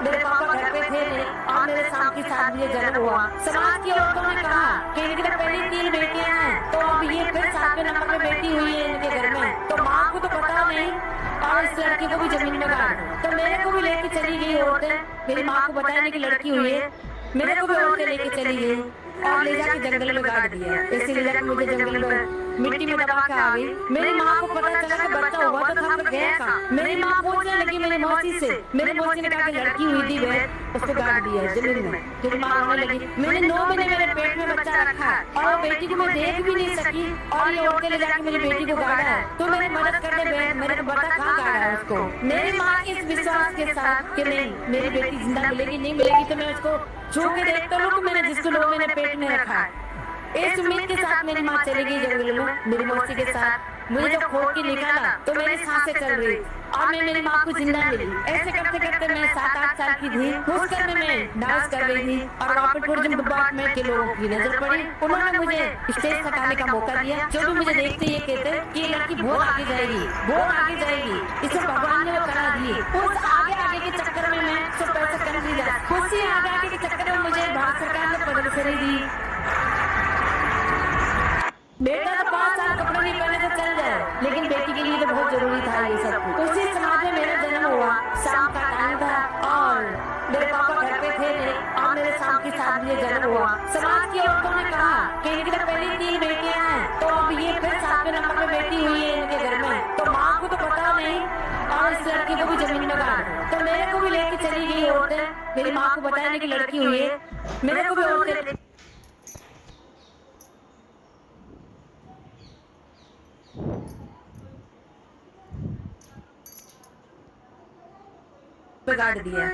मेरे पापा घर पे थे नहीं और मेरे शाम की 7 बजे जन्म हुआ। समाज की औरतों ने कहा कि इनकी तो पहले 3 बेटियां हैं, तो अब ये फिर 7वें नंबर पे बेटी हुई है इनके घर में, तो माँ को तो पता नहीं और इस लड़की को भी जमीन में गाड़ दो। तो मेरे को भी लेके चली गई औरतें, मेरी माँ को बताया नहीं कि लड़की हुई है, मेरे को भी औरतें लेके चली गई और ले जाके जंगल में गाड़ दिया। ऐसे ले जाके मुझे जंगल में मिट्टी में दबा के आ गई। मेरी माँ को पता चला कि बच्चा हुआ तो था, पर गया कहाँ। मेरी माँ पूछने लगी मेरी मौसी से, मेरी मौसी ने कहा कि लड़की हुई थी वह, उसको गाड़ दिया जमीन में। मेरी माँ रोने लगी। मैंने 9 महीने मेरे पेट में बच्चा रखा और बेटी को मैं देख भी नहीं सकी और ये औरतें ले जाके मेरी बेटी को गाड़ा है। तो मेरी मदद करने बैठ, मेरे को बता कहाँ गाड़ा है उसको। मेरी माँ इस विश्वास के साथ कि नहीं मेरी बेटी जिंदा मिलेगी, नहीं मिलेगी तो मैं उसको छू के देखता हूँ कि मैंने जिसको 9 महीने पेट में रखा है। इस उम्मीद के साथ मेरी माँ चली गई जंगल में मेरी मौसी के साथ। मुझे जब खोद के निकाला तो मेरी सांसें चल रही और मैं मेरी माँ को जिंदा मिली। ऐसे करते करते मैं 7-8 साल की थी। उस घर में मैं डांस कर रही थी और रॉकेटपुर डिपार्टमेंट के लोगों की नजर पड़ी। उन्होंने मुझे स्टेज तक आने का मौका दिया। जो भी मुझे देखते ये कहते कि ये लड़की बहुत आगे जाएगी, बहुत आगे जाएगी, इसे भगवान ने वो करा दी। उस आगे आगे के चक्कर में मैं सब पैसा कर लिया। उसी आगे आगे के चक्कर में मुझे भारत सरकार ने पदमश्री दी। बेटा तो 5 साल कपड़े नहीं पहने तो चल जाए, लेकिन बेटी के लिए तो बहुत जरूरी था ये सब कुछ। उसी समाज में मेरा जन्म हुआ। शाम का टाइम था और मेरे पापा घर पे थे नहीं और मेरे शाम की 7 बजे जन्म हुआ। समाज की औरतों ने कहा कि इनकी तो पहले 3 बेटियां हैं, तो अब ये फिर 7वें नंबर पे बेटी हुई है इनके घर में, तो माँ को तो पता नहीं और इस लड़की को भी जमीन में गाड़ दो। तो मेरे को भी लेके चली गई औरतें, मेरी माँ को बताया नहीं कि लड़की हुई है, मेरे को भी औरतें गाड़ दिया।